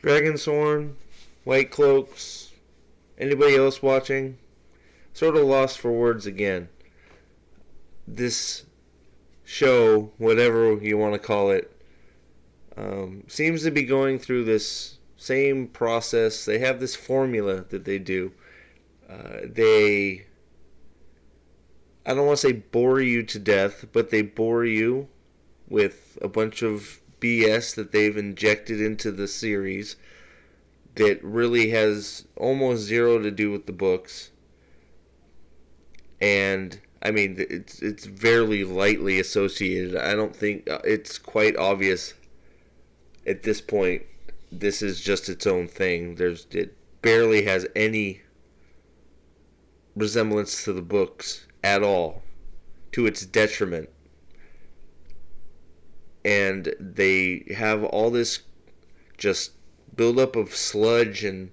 Dragonshorn, White Cloaks, anybody else watching? Sort of lost for words again. This show, whatever you want to call it, seems to be going through this same process. They have this formula that they do. I don't want to say bore you to death, but they bore you with a bunch of BS that they've injected into the series that really has almost zero to do with the books. And I mean, it's very lightly associated. I don't think it's quite obvious at this point. This is just its own thing. It barely has any resemblance to the books at all, to its detriment. And they have all this just buildup of sludge and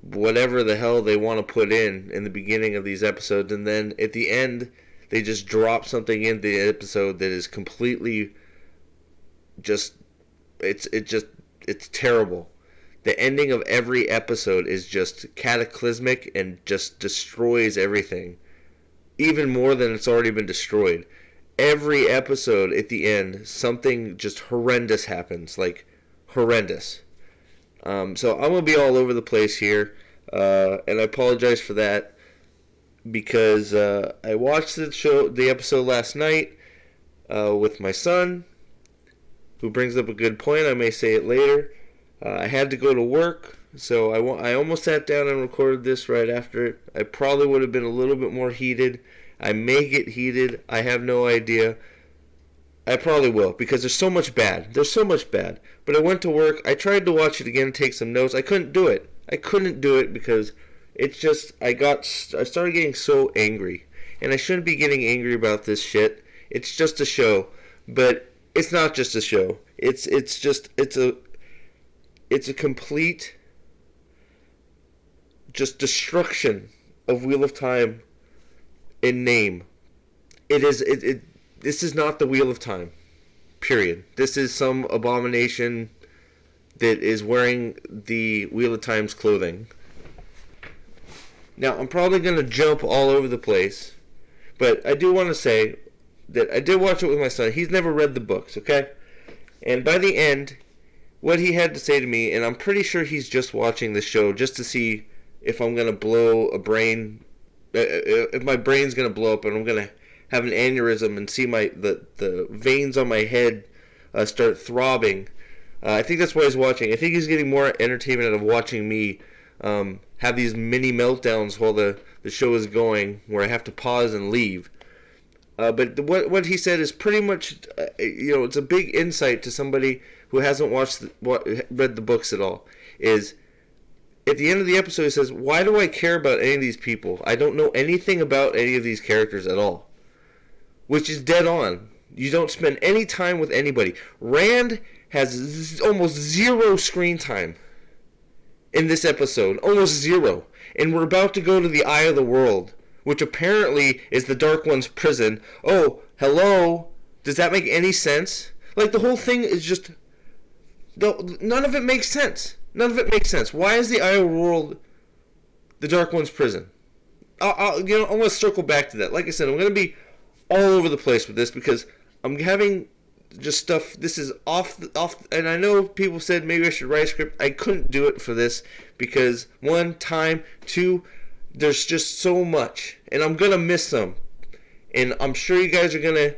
whatever the hell they want to put in the beginning of these episodes, and then at the end they just drop something in the episode that is completely just it's terrible. The ending of every episode is just cataclysmic and just destroys everything, even more than it's already been destroyed. Every episode at the end, something just horrendous happens, like horrendous. So I'm going to be all over the place here, and I apologize for that, because I watched the episode last night with my son, who brings up a good point. I may say it later. I had to go to work, so I almost sat down and recorded this right after it. I probably would have been a little bit more heated. I may get heated. I have no idea. I probably will, because there's so much bad. There's so much bad. But I went to work. I tried to watch it again and take some notes. I couldn't do it. Because it's just, I started getting so angry. And I shouldn't be getting angry about this shit. It's just a show. But it's not just a show. It's a complete just destruction of Wheel of Time in name. This is not the Wheel of Time. Period. This is some abomination that is wearing the Wheel of Time's clothing. Now, I'm probably going to jump all over the place, but I do want to say that I did watch it with my son. He's never read the books, okay? And by the end, what he had to say to me, and I'm pretty sure he's just watching the show just to see if I'm going to blow a brain, if my brain's going to blow up and I'm going to have an aneurysm and see the veins on my head start throbbing. I think that's why he's watching. I think he's getting more entertainment out of watching me have these mini meltdowns while the show is going, where I have to pause and leave. But what he said is pretty much, it's a big insight to somebody who hasn't read the books at all. Is at the end of the episode, he says, "Why do I care about any of these people? I don't know anything about any of these characters at all," which is dead on. You don't spend any time with anybody. Rand has almost zero screen time in this episode, almost zero, and we're about to go to the Eye of the World, which apparently is the Dark One's prison. Oh, hello? Does that make any sense? Like, the whole thing is just... none of it makes sense. None of it makes sense. Why is the Eye of the World the Dark One's prison? I'm going to circle back to that. Like I said, I'm going to be all over the place with this, because I'm having just stuff... This is off, and I know people said maybe I should write a script. I couldn't do it for this, because, one, time, two... there's just so much, and I'm going to miss some. And I'm sure you guys are going to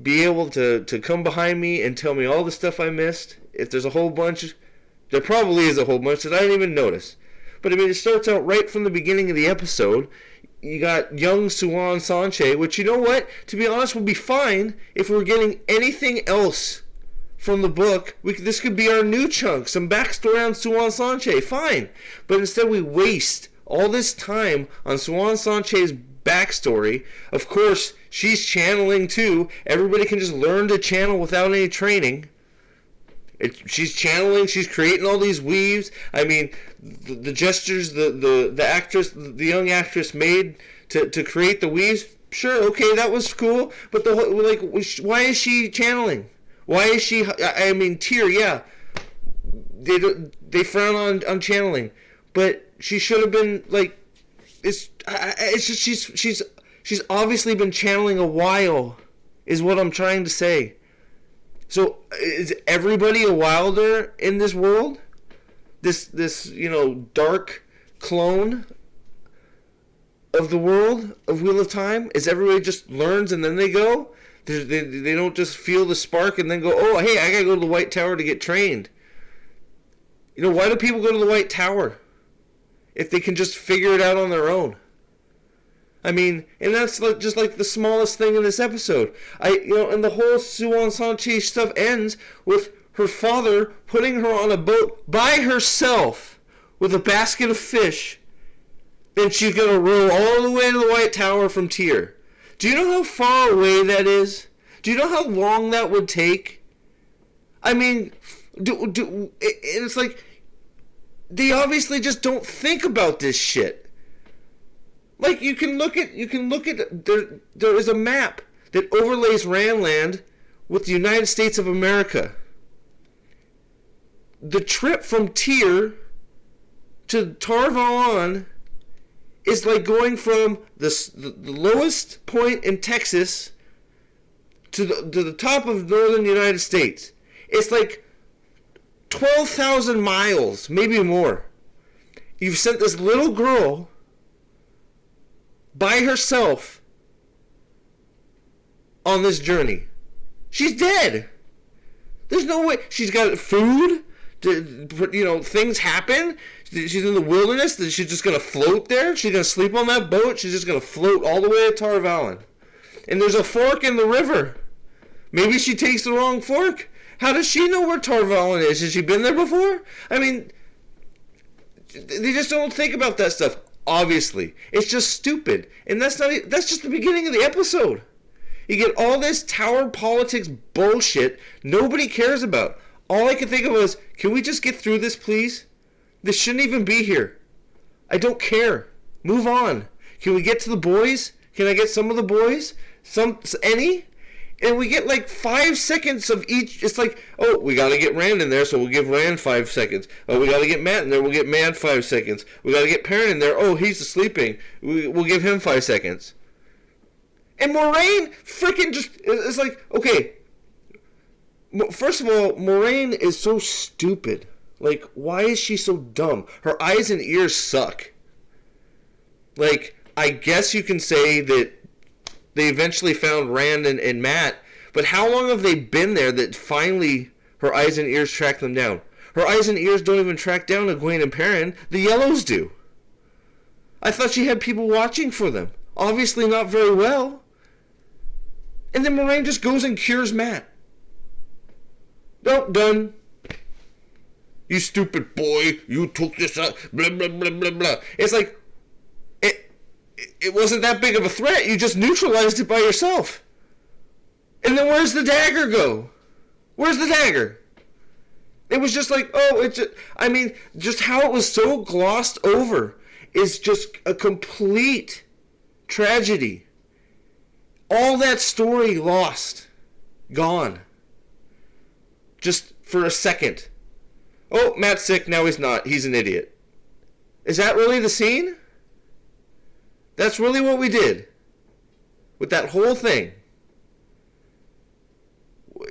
be able to come behind me and tell me all the stuff I missed. If there's a whole bunch, there probably is a whole bunch that I didn't even notice. But I mean, it starts out right from the beginning of the episode. You got young Suan Sanche, which, you know what, to be honest, would be fine if we were getting anything else from the book. This could be our new chunk, some backstory on Suan Sanche, fine. But instead we waste all this time on Suan Sanche's backstory. Of course, she's channeling too. Everybody can just learn to channel without any training. She's channeling. She's creating all these weaves. I mean, the gestures the actress, the young actress, made to create the weaves. Sure, okay, that was cool. But why is she channeling? Why is she? I mean, Tyr, yeah. they frown on channeling, but she should have been like, it's just she's obviously been channeling a while, is what I'm trying to say. So is everybody a wilder in this world? This dark clone of the world of Wheel of Time? Is everybody just learns and then they go? They don't just feel the spark and then go, oh, hey, I gotta go to the White Tower to get trained. Why do people go to the White Tower if they can just figure it out on their own? I mean, and that's just like the smallest thing in this episode. And the whole Suan Sanche stuff ends with her father putting her on a boat by herself with a basket of fish, and she's gonna row all the way to the White Tower from Tyr. Do you know how far away that is? Do you know how long that would take? I mean, it's like they obviously just don't think about this shit. Like you can look at there is a map that overlays Randland with the United States of America. The trip from Tyr to Tar Valon is like going from the lowest point in Texas to the top of northern United States. It's like 12,000 miles, maybe more. You've sent this little girl by herself on this journey. She's dead. There's no way. She's got food. Things happen. She's in the wilderness. She's just going to float there. She's going to sleep on that boat. She's just going to float all the way to Tar Valon. And there's a fork in the river. Maybe she takes the wrong fork. How does she know where Tar Valon is? Has she been there before? I mean, they just don't think about that stuff. Obviously, it's just stupid, and that's just the beginning of the episode. You get all this tower politics bullshit nobody cares about. All I could think of was, can we just get through this, please? This shouldn't even be here. I don't care. Move on. Can we get to the boys? Can I get some of the boys? Any? And we get like 5 seconds of each. It's like, oh, we got to get Rand in there, so we'll give Rand 5 seconds. Oh, we got to get Matt in there, we'll get Matt 5 seconds. We got to get Perrin in there. Oh, he's sleeping. We'll give him 5 seconds. And Moraine freaking just, it's like, okay. First of all, Moraine is so stupid. Like, why is she so dumb? Her eyes and ears suck. Like, I guess you can say that they eventually found Rand and Matt, but how long have they been there that finally her eyes and ears track them down? Her eyes and ears don't even track down Egwene and Perrin. The Yellows do. I thought she had people watching for them. Obviously not very well. And then Moraine just goes and cures Matt. Nope, done. You stupid boy, you took this out, blah, blah, blah, blah, blah. It's like, it wasn't that big of a threat. You just neutralized it by yourself. And then where's the dagger go? Where's the dagger? It was just like, just how it was so glossed over is just a complete tragedy. All that story lost. Gone. Just for a second. Oh, Matt's sick. Now he's not. He's an idiot. Is that really the scene? That's really what we did with that whole thing.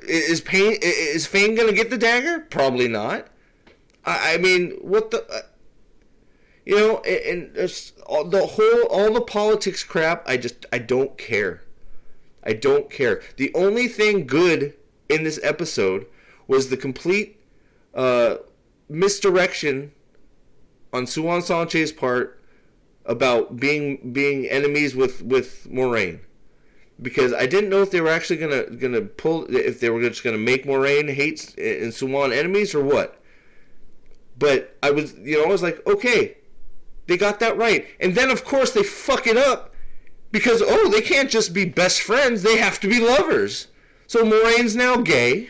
Is Fane gonna get the dagger? Probably not. I mean, what the, and all the politics crap. I don't care. I don't care. The only thing good in this episode was the complete misdirection on Suan Sanche's part about being enemies with Moraine, because I didn't know if they were actually gonna pull, if they were just gonna make Moraine hate and Suan enemies or what. But I was like, okay, they got that right, and then of course they fuck it up because they can't just be best friends, they have to be lovers. So Moraine's now gay.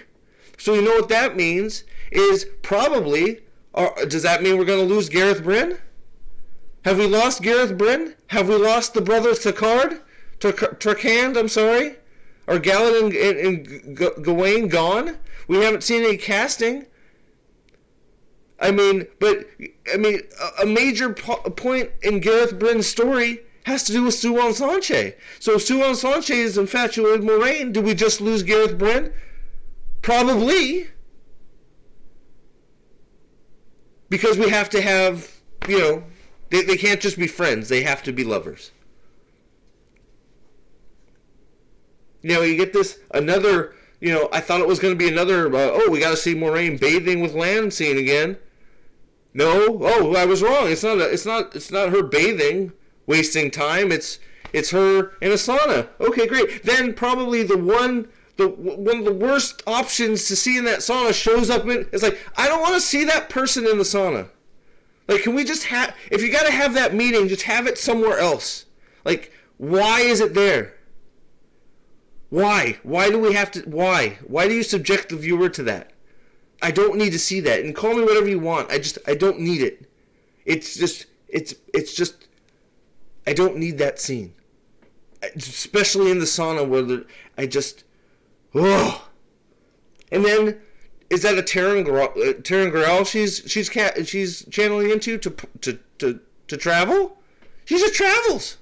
So you know what that means is probably, does that mean we're gonna lose Gareth Bryn? Have we lost Gareth Bryn? Have we lost the brothers Tarkand, I'm sorry? Are Galad and Gawain gone? We haven't seen any casting. A major point in Gareth Bryn's story has to do with Suan Sanche. So if Suan Sanche is infatuated with Moiraine, do we just lose Gareth Bryn? Probably. Because we have to have, they can't just be friends. They have to be lovers. You get this, another, I thought it was going to be another, we got to see Moiraine bathing with Lan scene again. No, I was wrong. It's not her bathing, wasting time. It's her in a sauna. Okay, great. Then probably one of the worst options to see in that sauna shows up in. It's like, I don't want to see that person in the sauna. Like, can we just have? If you got to have that meeting, just have it somewhere else. Like, why is it there? Why? Why do we have to? Why? Why do you subject the viewer to that? I don't need to see that. And call me whatever you want. I don't need it. It's just, I don't need that scene. Especially in the sauna where And then, is that a Terran Graal she's channeling into to travel? She just travels.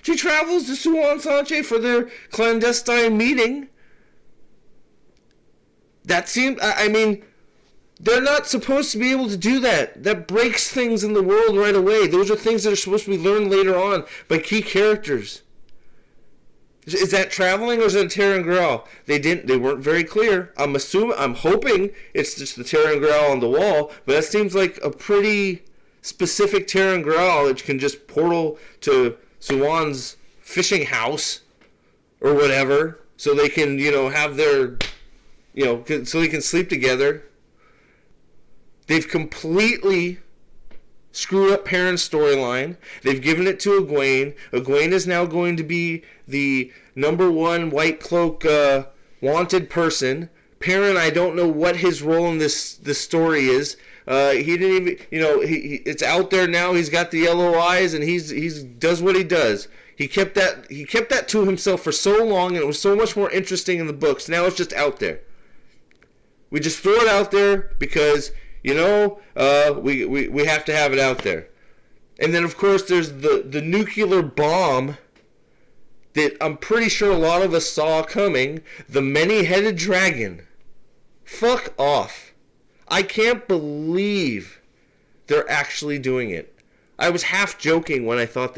She travels to Suan Sanche for their clandestine meeting. That seems, they're not supposed to be able to do that. That breaks things in the world right away. Those are things that are supposed to be learned later on by key characters. Is that traveling or is it a Terran Graal? They weren't very clear. I'm hoping it's just the Terran Graal on the wall, but that seems like a pretty specific Terran Graal that can just portal to Suwan's fishing house or whatever, so they can, have their, so they can sleep together. They've completely screwed up Perrin's storyline. They've given it to Egwene. Egwene is now going to be the number one White Cloak wanted person. Perrin, I don't know what his role in this story is. He didn't even, it's out there now. He's got the yellow eyes, and he's does what he does. He kept that to himself for so long, and it was so much more interesting in the books. Now it's just out there. We just throw it out there because we have to have it out there. And then of course there's the nuclear bomb that I'm pretty sure a lot of us saw coming. The many-headed dragon. Fuck off. I can't believe they're actually doing it. I was half joking when I said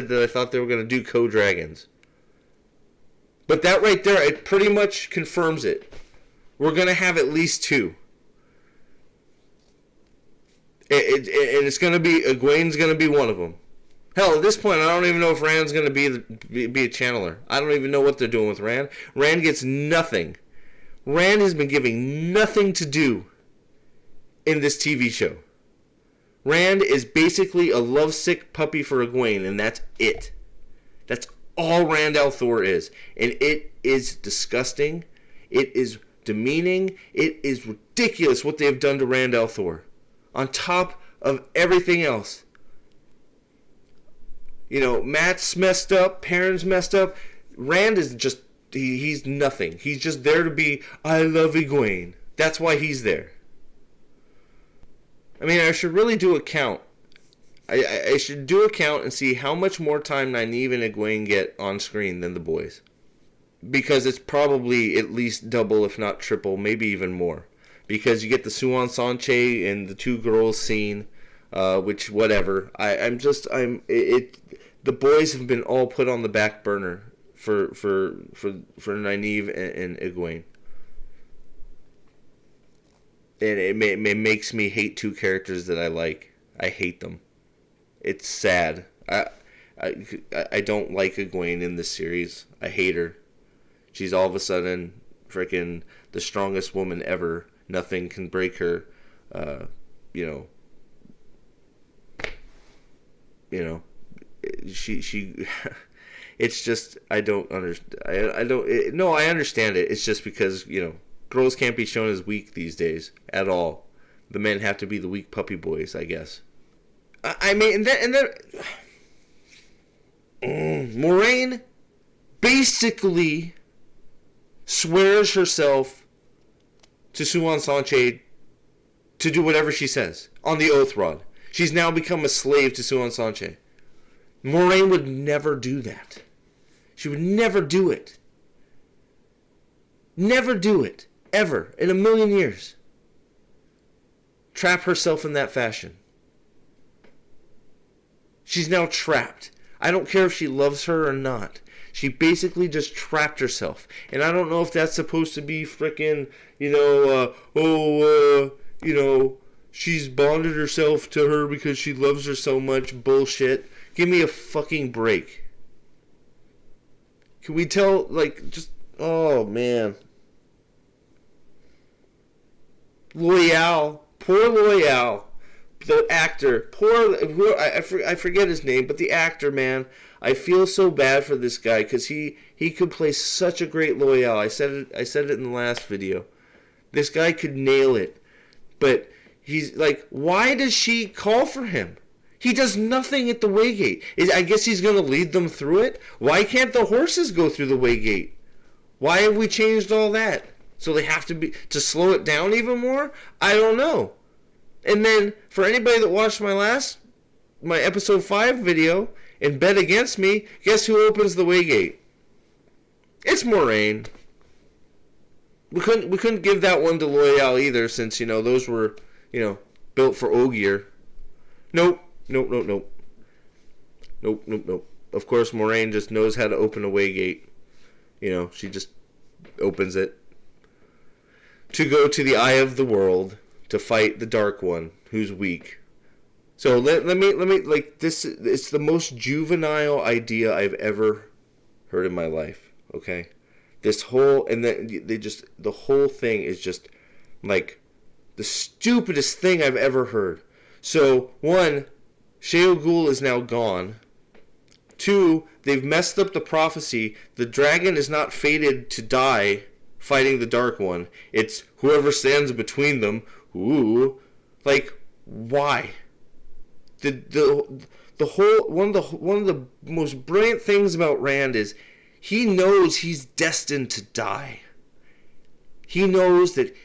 that I thought they were going to do co-dragons. But that right there, it pretty much confirms it. We're going to have at least two. And it's going to be, Egwene's going to be one of them. Hell, at this point, I don't even know if Rand's going to be a channeler. I don't even know what they're doing with Rand. Rand gets nothing. Rand has been giving nothing to do in this TV show. Rand is basically a lovesick puppy for Egwene, and that's it. That's all Rand al'Thor is. And it is disgusting. It is demeaning. It is ridiculous what they have done to Rand al'Thor. On top of everything else. Matt's messed up. Perrin's messed up. Rand is just, he's nothing. He's just there to be, I love Egwene. That's why he's there. I should really do a count. I should do a count and see how much more time Nynaeve and Egwene get on screen than the boys. Because it's probably at least double, if not triple, maybe even more. Because you get the Suan Sanche and the two girls scene, which whatever. The boys have been all put on the back burner for Nynaeve and Egwene. And it makes me hate two characters that I like. I hate them. It's sad. I don't like Egwene in this series. I hate her. She's all of a sudden freaking the strongest woman ever. Nothing can break her. She it's just, I don't understand. I understand it. It's just because, girls can't be shown as weak these days at all. The men have to be the weak puppy boys, I guess. Moiraine basically swears herself to Suan Sanche to do whatever she says on the oath rod. She's now become a slave to Suan Sanche. Moiraine would never do that. She would never do it. Never do it. Ever. In a million years. Trap herself in that fashion. She's now trapped. I don't care if she loves her or not. She basically just trapped herself. And I don't know if that's supposed to be frickin', she's bonded herself to her because she loves her so much. Bullshit. Give me a fucking break. Can we tell, oh man. Loyal. Poor Loyal. The actor. I forget his name, but the actor, man. I feel so bad for this guy because he could play such a great Loyal. I said it in the last video. This guy could nail it. But he's like, why does she call for him? He does nothing at the Waygate. I guess he's going to lead them through it. Why can't the horses go through the Waygate? Why have we changed all that? So they have to slow it down even more? I don't know. And then, for anybody that watched my episode 5 video and bet against me, guess who opens the Waygate? It's Moiraine. We couldn't give that one to Loyal either, since, those were, built for Ogier. Nope. Nope. Of course, Moiraine just knows how to open a Waygate. She just opens it. To go to the Eye of the World to fight the Dark One, who's weak. So let me this. It's the most juvenile idea I've ever heard in my life. Okay, this whole the whole thing is just like the stupidest thing I've ever heard. So 1, Shayol Ghul is now gone. 2, they've messed up the prophecy. The dragon is not fated to die fighting the Dark One. It's whoever stands between them. Ooh, why? The whole one of the most brilliant things about Rand is he knows he's destined to die. He knows that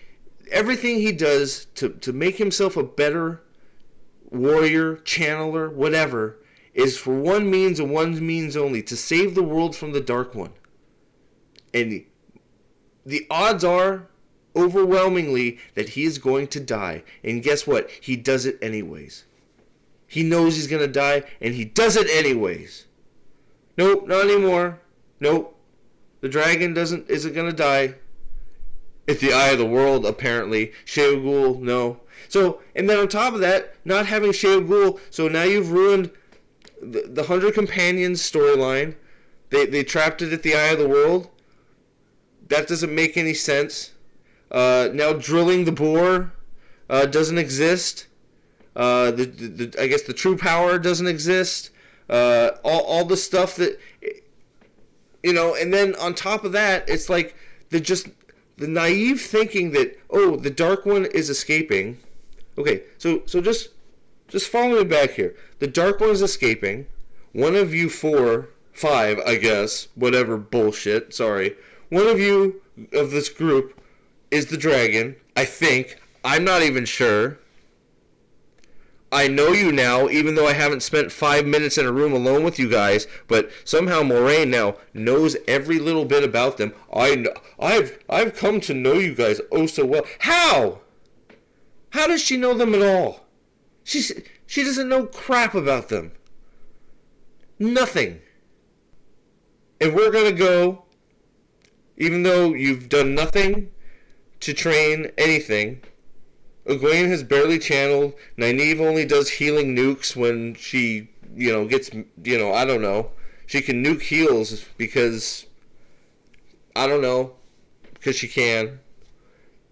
everything he does to make himself a better warrior, channeler, whatever, is for one means and one means only, to save the world from the Dark One. And the odds are overwhelmingly that he is going to die. And guess what? He does it anyways. He knows he's going to die, and he does it anyways. Nope, not anymore. Nope. The dragon isn't going to die. It's the Eye of the World, apparently. Shayol Ghul, no. So, and then on top of that, not having Shayol Ghul, so now you've ruined the 100 Companions storyline. They trapped it at the Eye of the World. That doesn't make any sense. Now drilling the bore doesn't exist. I guess the true power doesn't exist. All the stuff that, and then on top of that, it's like the naive thinking that, the Dark One is escaping. Okay, so just follow me back here. The Dark One is escaping. One of you 5, I guess, whatever bullshit, sorry. One of you of this group is the dragon, I think. I'm not even sure. I know you now, even though I haven't spent 5 minutes in a room alone with you guys, but somehow Moiraine now knows every little bit about them. I've come to know you guys oh so well. How? How does she know them at all? She doesn't know crap about them. Nothing. And we're gonna go, even though you've done nothing to train anything. Egwene has barely channeled. Nynaeve only does healing nukes when she, gets, I don't know. She can nuke heals because, I don't know, because she can.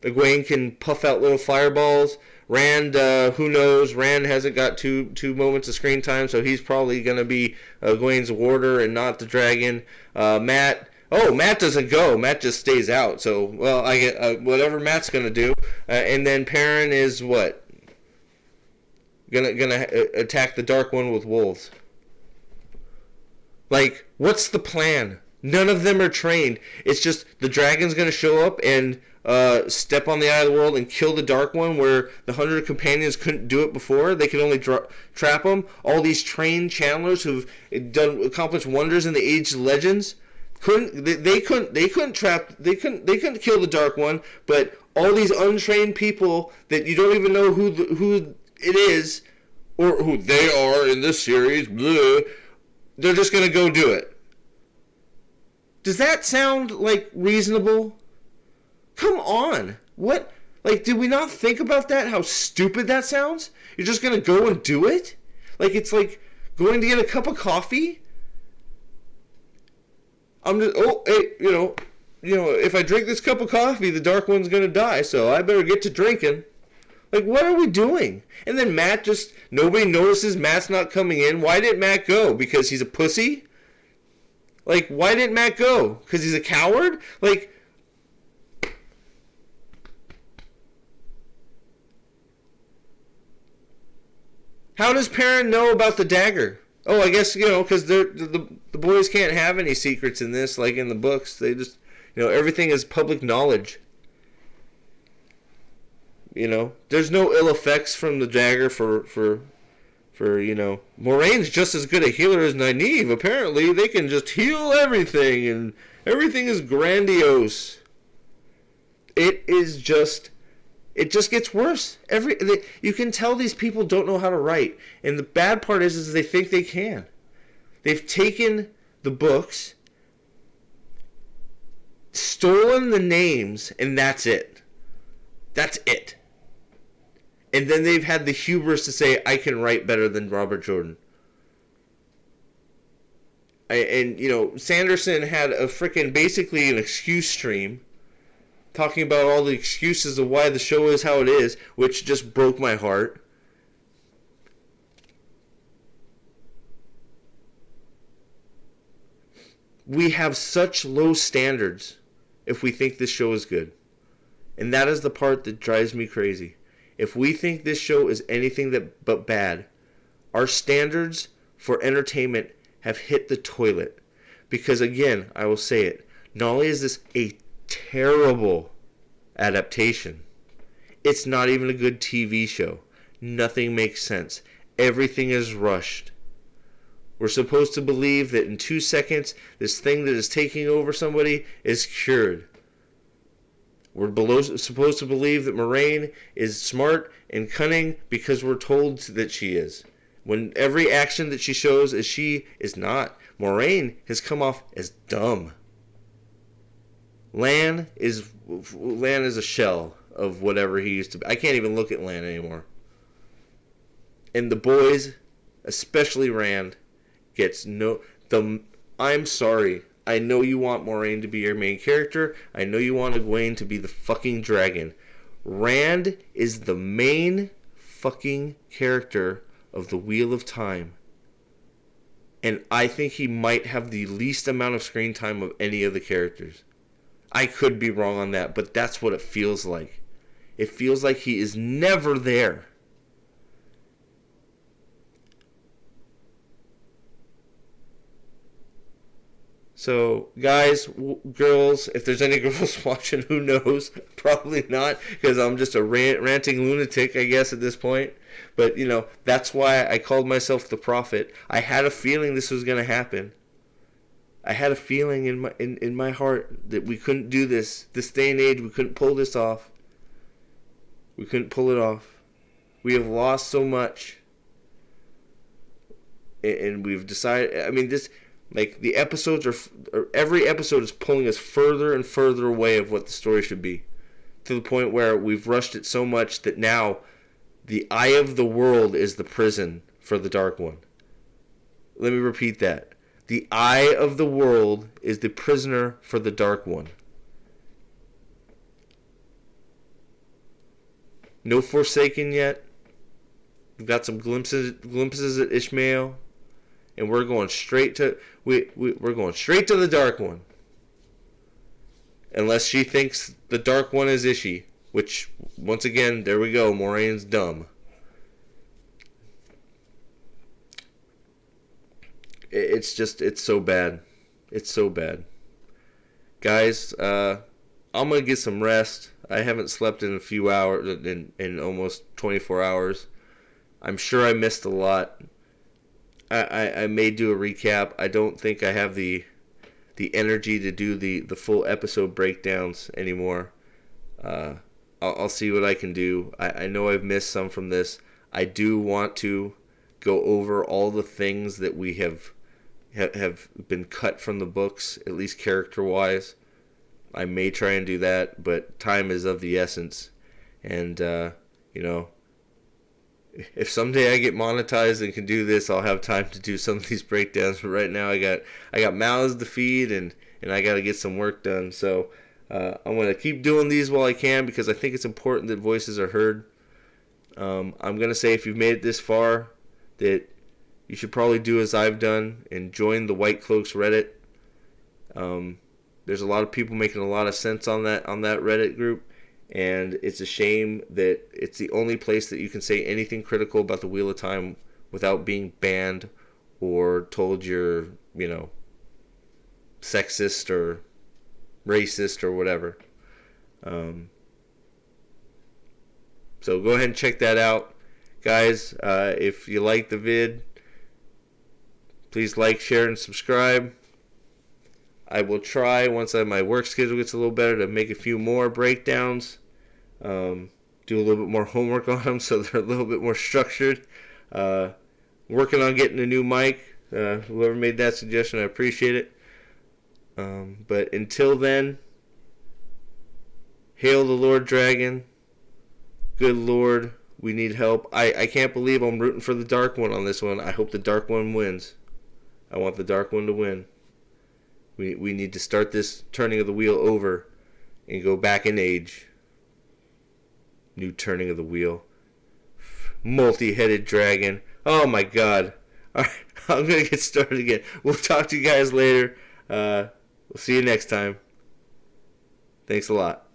Egwene can puff out little fireballs. Rand, who knows? Rand hasn't got two moments of screen time, so he's probably going to be Egwene's warder and not the dragon. Matt doesn't go. Matt just stays out. So, well, I get whatever Matt's gonna do, and then Perrin is what? Gonna attack the Dark One with wolves. What's the plan? None of them are trained. It's just the dragon's gonna show up, and step on the eye of the world and kill the Dark One, where the 100 companions couldn't do it before. They could only trap him. All these trained channelers who've accomplished wonders in the Age of Legends couldn't kill the Dark One. But all these untrained people that you don't even know who it is or who they are in this series, blah, they're just gonna go do it. Does that sound like reasonable? Come on. What? Like, did we not think about that? How stupid that sounds? You're just going to go and do it? Like, it's like going to get a cup of coffee? I'm just, hey, if I drink this cup of coffee, the Dark One's going to die, so I better get to drinking. Like, what are we doing? And then Matt nobody notices Matt's not coming in. Why didn't Matt go? Because he's a pussy? Like, why didn't Matt go? Because he's a coward? Like, how does Perrin know about the dagger? Oh, I guess, because the boys can't have any secrets in this, like in the books. They just, everything is public knowledge. There's no ill effects from the dagger for Moraine's just as good a healer as Nynaeve. Apparently, they can just heal everything, and everything is grandiose. It just gets worse. You can tell these people don't know how to write. And the bad part is they think they can. They've taken the books, stolen the names, and that's it. That's it. And then they've had the hubris to say, I can write better than Robert Jordan. Sanderson had basically an excuse stream talking about all the excuses of why the show is how it is, which just broke my heart. We have such low standards if we think this show is good. And that is the part that drives me crazy. If we think this show is anything but bad, our standards for entertainment have hit the toilet. Because again, I will say it, not only is this a terrible adaptation, it's not even a good TV show. Nothing makes sense. Everything is rushed. We're supposed to believe that in 2 seconds, this thing that is taking over somebody is cured. We're supposed to believe that Moraine is smart and cunning because we're told that she is. When every action that she shows is she is not. Moraine has come off as dumb. Lan is a shell of whatever he used to be. I can't even look at Lan anymore. And the boys, especially Rand, gets I'm sorry. I know you want Moraine to be your main character. I know you want Egwene to be the fucking dragon. Rand is the main fucking character of the Wheel of Time. And I think he might have the least amount of screen time of any of the characters. I could be wrong on that, but that's what it feels like. It feels like he is never there. So, guys, girls, if there's any girls watching, who knows? Probably not, because I'm just a ranting lunatic, I guess, at this point. But, that's why I called myself the prophet. I had a feeling this was going to happen. I had a feeling in my heart that we couldn't do this. This day and age, we couldn't pull this off. We couldn't pull it off. We have lost so much. And we've decided, the episodes every episode is pulling us further and further away of what the story should be. To the point where we've rushed it so much that now the eye of the world is the prison for the Dark One. Let me repeat that. The eye of the world is the prisoner for the Dark One. No Forsaken yet. We've got some glimpses at Ishmael. And we're going straight to we're going straight to the Dark One. Unless she thinks the Dark One is Ishi, which once again, there we go, Moraine's dumb. It's so bad. It's so bad. Guys, I'm gonna get some rest. I haven't slept in a few hours, in almost 24 hours. I'm sure I missed a lot. I may do a recap. I don't think I have the energy to do the full episode breakdowns anymore. Uh, I'll see what I can do. I know I've missed some from this. I do want to go over all the things that we have been cut from the books, at least character wise. I may try and do that, but time is of the essence. And you know, if someday I get monetized and can do this, I'll have time to do some of these breakdowns. But right now, I got mouths to feed, and I got to get some work done. So I'm gonna keep doing these while I can, because I think it's important that voices are heard. I'm gonna say, if you've made it this far, that you should probably do as I've done and join the White Cloaks Reddit. There's a lot of people making a lot of sense on that Reddit group. And it's a shame that it's the only place that you can say anything critical about the Wheel of Time without being banned or told you're, sexist or racist or whatever. So go ahead and check that out. Guys, if you like the vid, please like, share, and subscribe. I will try, once my work schedule gets a little better, to make a few more breakdowns. Do a little bit more homework on them so they're a little bit more structured. Working on getting a new mic. Whoever made that suggestion, I appreciate it. But until then, hail the Lord Dragon. Good Lord, we need help. I can't believe I'm rooting for the Dark One on this one. I hope the Dark One wins. I want the Dark One to win. We need to start this turning of the wheel over and go back in age. New turning of the wheel. Multi-headed dragon. Oh my god. Alright, I'm going to get started again. We'll talk to you guys later. We'll see you next time. Thanks a lot.